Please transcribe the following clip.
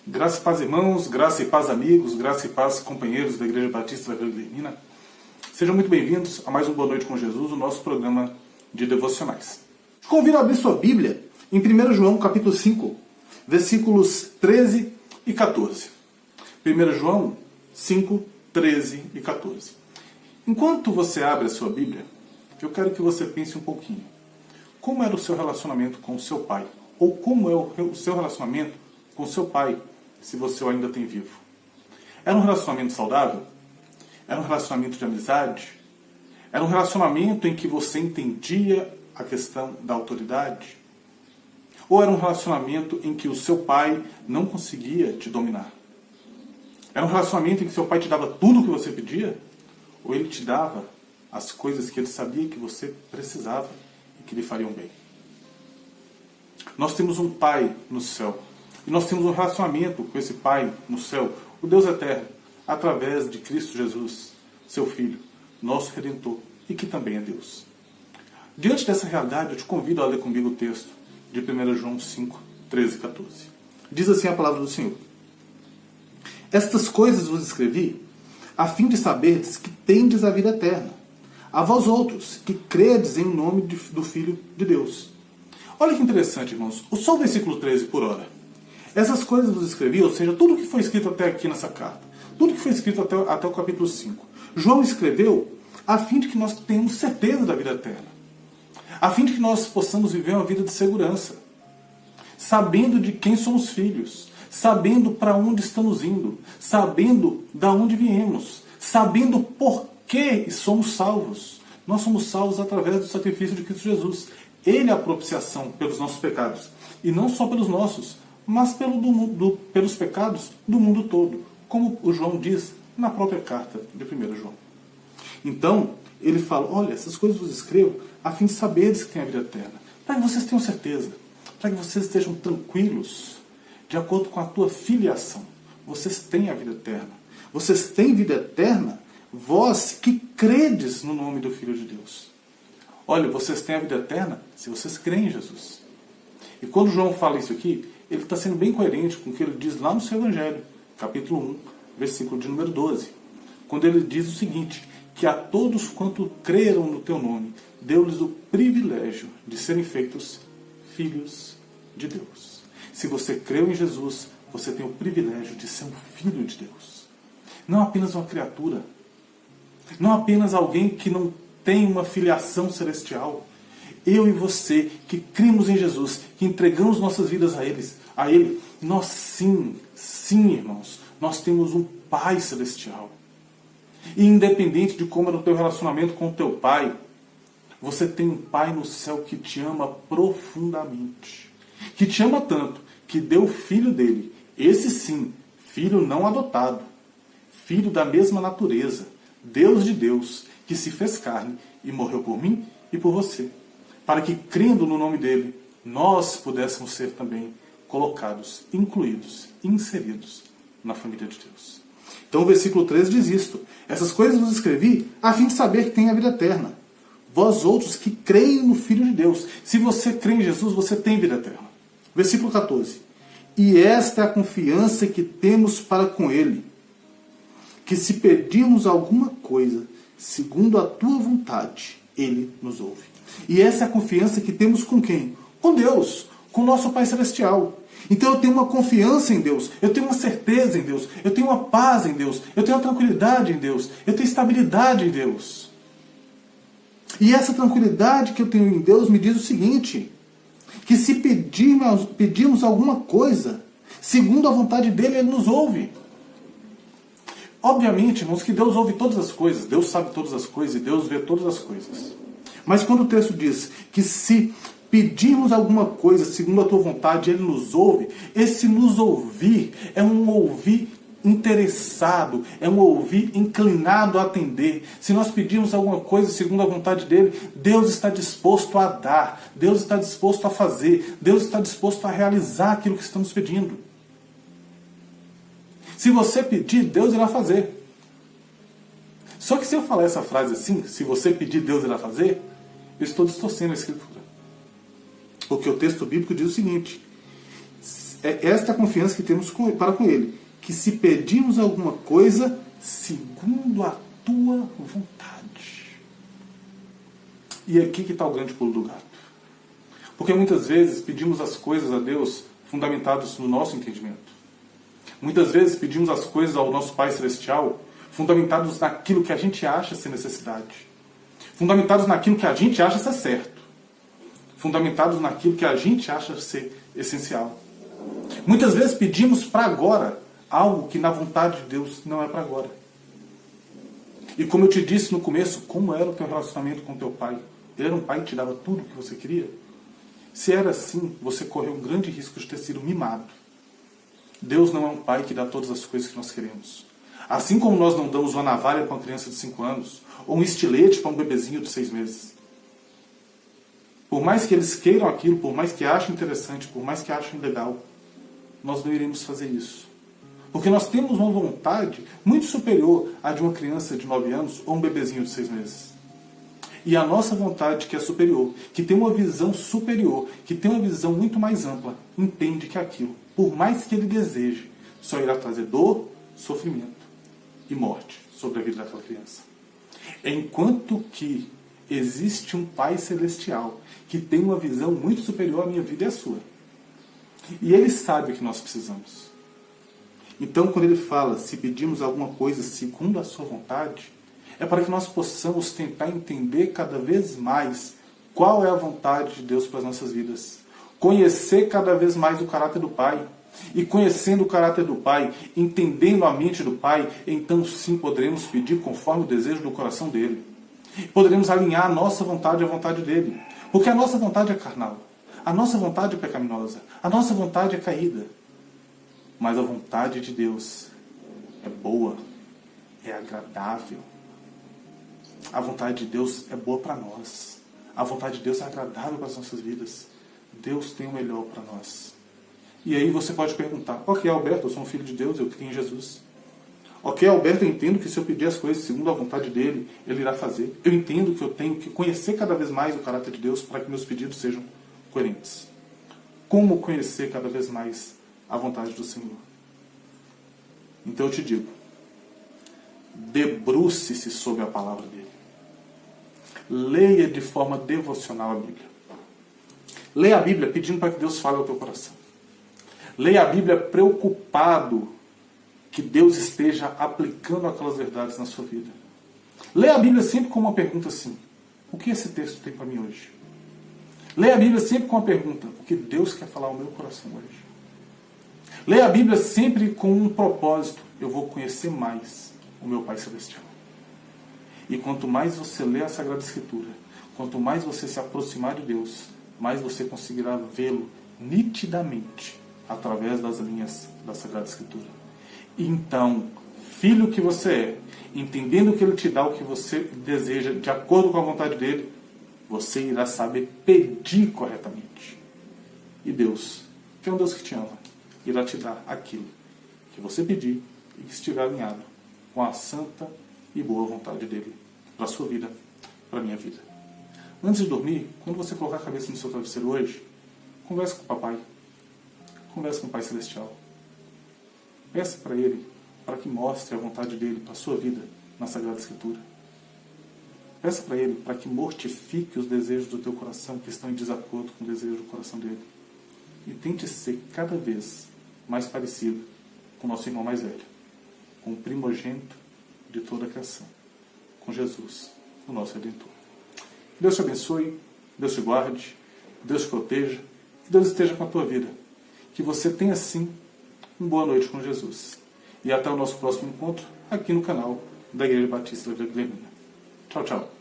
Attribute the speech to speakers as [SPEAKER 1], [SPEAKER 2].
[SPEAKER 1] Graça e paz, irmãos, graça e paz, amigos, graça e paz, companheiros da Igreja Batista da Vila Guilhermina. Sejam muito bem-vindos a mais um Boa Noite com Jesus, o nosso programa de devocionais. Te convido a abrir sua Bíblia em 1 João capítulo 5, versículos 13 e 14. 1 João 5, 13 e 14. Enquanto você abre a sua Bíblia, eu quero que você pense um pouquinho. Como era o seu relacionamento com o seu pai? Ou como é o seu relacionamento com o seu pai, se você o ainda tem vivo? Era um relacionamento saudável? Era um relacionamento de amizade? Era um relacionamento em que você entendia a questão da autoridade? Ou era um relacionamento em que o seu pai não conseguia te dominar? Era um relacionamento em que seu pai te dava tudo o que você pedia? Ou ele te dava as coisas que ele sabia que você precisava e que lhe fariam bem? Nós temos um pai no céu. E nós temos um relacionamento com esse pai no céu, o Deus eterno, através de Cristo Jesus, seu Filho, nosso Redentor, e que também é Deus. Diante dessa realidade, eu te convido a ler comigo o texto de 1 João 5, 13 e 14. Diz assim a palavra do Senhor: Estas coisas vos escrevi, a fim de saberdes que tendes a vida eterna, a vós outros, que credes em nome do Filho de Deus. Olha que interessante, irmãos. Só o versículo 13 por hora. Essas coisas vos escrevi, ou seja, tudo que foi escrito até aqui nessa carta, tudo que foi escrito até o capítulo 5, João escreveu a fim de que nós tenhamos certeza da vida eterna, a fim de que nós possamos viver uma vida de segurança, sabendo de quem somos filhos, sabendo para onde estamos indo, sabendo de onde viemos, sabendo por que somos salvos. Nós somos salvos através do sacrifício de Cristo Jesus. Ele é a propiciação pelos nossos pecados, e não só pelos nossos, mas pelos pecados do mundo todo, como o João diz na própria carta de 1 João. Então, ele fala, olha, essas coisas vos escrevo a fim de saberes que tem a vida eterna, para que vocês tenham certeza, para que vocês estejam tranquilos, de acordo com a tua filiação. Vocês têm a vida eterna. Vocês têm vida eterna, vós que credes no nome do Filho de Deus. Olha, vocês têm a vida eterna se vocês creem em Jesus. E quando João fala isso aqui, ele está sendo bem coerente com o que ele diz lá no seu Evangelho, capítulo 1, versículo de número 12. Quando ele diz o seguinte, que a todos quanto creram no teu nome, deu-lhes o privilégio de serem feitos filhos de Deus. Se você creu em Jesus, você tem o privilégio de ser um filho de Deus. Não apenas uma criatura. Não apenas alguém que não tem uma filiação celestial. Eu e você, que cremos em Jesus, que entregamos nossas vidas a Ele, nós sim, irmãos, nós temos um Pai Celestial. E independente de como é o teu relacionamento com o teu Pai, você tem um Pai no céu que te ama profundamente. Que te ama tanto, que deu o Filho dele, esse sim, filho não adotado, filho da mesma natureza, Deus de Deus, que se fez carne e morreu por mim e por você, para que, crendo no nome dele, nós pudéssemos ser também colocados, incluídos, inseridos na família de Deus. Então o versículo 13 diz isto: essas coisas vos escrevi a fim de saber que tem a vida eterna. Vós outros que creem no Filho de Deus. Se você crê em Jesus, você tem vida eterna. Versículo 14. E esta é a confiança que temos para com Ele, que se pedirmos alguma coisa, segundo a tua vontade, Ele nos ouve. E essa é a confiança que temos com quem? Com Deus, com o nosso Pai Celestial. Então eu tenho uma confiança em Deus, eu tenho uma certeza em Deus, eu tenho uma paz em Deus, eu tenho uma tranquilidade em Deus, eu tenho estabilidade em Deus. E essa tranquilidade que eu tenho em Deus me diz o seguinte, que se pedirmos alguma coisa, segundo a vontade dEle, Ele nos ouve. Obviamente, irmãos, que Deus ouve todas as coisas, Deus sabe todas as coisas e Deus vê todas as coisas. Mas quando o texto diz que se pedirmos alguma coisa segundo a tua vontade, Ele nos ouve, esse nos ouvir é um ouvir interessado, é um ouvir inclinado a atender. Se nós pedirmos alguma coisa segundo a vontade dEle, Deus está disposto a dar, Deus está disposto a fazer, Deus está disposto a realizar aquilo que estamos pedindo. Se você pedir, Deus irá fazer. Só que se eu falar essa frase assim, se você pedir, Deus irá fazer, eu estou distorcendo a Escritura. Porque o texto bíblico diz o seguinte, é esta a confiança que temos para com Ele, que se pedirmos alguma coisa segundo a tua vontade. E aqui que está o grande pulo do gato. Porque muitas vezes pedimos as coisas a Deus fundamentados no nosso entendimento. Muitas vezes pedimos as coisas ao nosso Pai Celestial fundamentados naquilo que a gente acha ser necessidade. Fundamentados naquilo que a gente acha ser certo. Fundamentados naquilo que a gente acha ser essencial. Muitas vezes pedimos para agora algo que na vontade de Deus não é para agora. E como eu te disse no começo, como era o teu relacionamento com teu pai? Ele era um pai que te dava tudo o que você queria? Se era assim, você correu um grande risco de ter sido mimado. Deus não é um pai que dá todas as coisas que nós queremos. Assim como nós não damos uma navalha para uma criança de 5 anos, ou um estilete para um bebezinho de 6 meses. Por mais que eles queiram aquilo, por mais que achem interessante, por mais que achem legal, nós não iremos fazer isso. Porque nós temos uma vontade muito superior à de uma criança de 9 anos ou um bebezinho de 6 meses. E a nossa vontade, que é superior, que tem uma visão superior, que tem uma visão muito mais ampla, entende que aquilo, por mais que ele deseje, só irá trazer dor, sofrimento e morte sobre a vida daquela criança. Enquanto que existe um Pai Celestial que tem uma visão muito superior à minha vida e à sua. E Ele sabe o que nós precisamos. Então, quando Ele fala, se pedimos alguma coisa segundo a sua vontade, é para que nós possamos tentar entender cada vez mais qual é a vontade de Deus para as nossas vidas. Conhecer cada vez mais o caráter do Pai. E conhecendo o caráter do Pai, entendendo a mente do Pai, então sim poderemos pedir conforme o desejo do coração dele. Poderemos alinhar a nossa vontade à vontade dele. Porque a nossa vontade é carnal. A nossa vontade é pecaminosa. A nossa vontade é caída. Mas a vontade de Deus é boa, é agradável. A vontade de Deus é boa para nós. A vontade de Deus é agradável para as nossas vidas. Deus tem o melhor para nós. E aí você pode perguntar, ok, Alberto, eu sou um filho de Deus, eu creio em Jesus. Ok, Alberto, eu entendo que se eu pedir as coisas segundo a vontade dele, ele irá fazer. Eu entendo que eu tenho que conhecer cada vez mais o caráter de Deus para que meus pedidos sejam coerentes. Como conhecer cada vez mais a vontade do Senhor? Então eu te digo, debruce-se sobre a palavra dele. Leia de forma devocional a Bíblia. Leia a Bíblia pedindo para que Deus fale ao teu coração. Leia a Bíblia preocupado que Deus esteja aplicando aquelas verdades na sua vida. Leia a Bíblia sempre com uma pergunta assim: o que esse texto tem para mim hoje? Leia a Bíblia sempre com uma pergunta: o que Deus quer falar ao meu coração hoje? Leia a Bíblia sempre com um propósito: eu vou conhecer mais o meu Pai Celestial. E quanto mais você lê a Sagrada Escritura, quanto mais você se aproximar de Deus, mais você conseguirá vê-lo nitidamente através das linhas da Sagrada Escritura. Então, filho que você é, entendendo que Ele te dá o que você deseja, de acordo com a vontade dEle, você irá saber pedir corretamente. E Deus, que é um Deus que te ama, irá te dar aquilo que você pedir e que estiver alinhado com a santa e boa vontade dEle para a sua vida, para a minha vida. Antes de dormir, quando você colocar a cabeça no seu travesseiro hoje, converse com o papai. Converse com o Pai Celestial. Peça para Ele, para que mostre a vontade dEle para a sua vida na Sagrada Escritura. Peça para Ele, para que mortifique os desejos do teu coração que estão em desacordo com o desejo do coração dEle. E tente ser cada vez mais parecido com o nosso irmão mais velho, com o primogênito de toda a criação, com Jesus, o nosso Redentor. Deus te abençoe, Deus te guarde, Deus te proteja, que Deus esteja com a tua vida. Que você tenha, sim, uma boa noite com Jesus. E até o nosso próximo encontro aqui no canal da Igreja Batista da Vila Guilhermina. Tchau, tchau.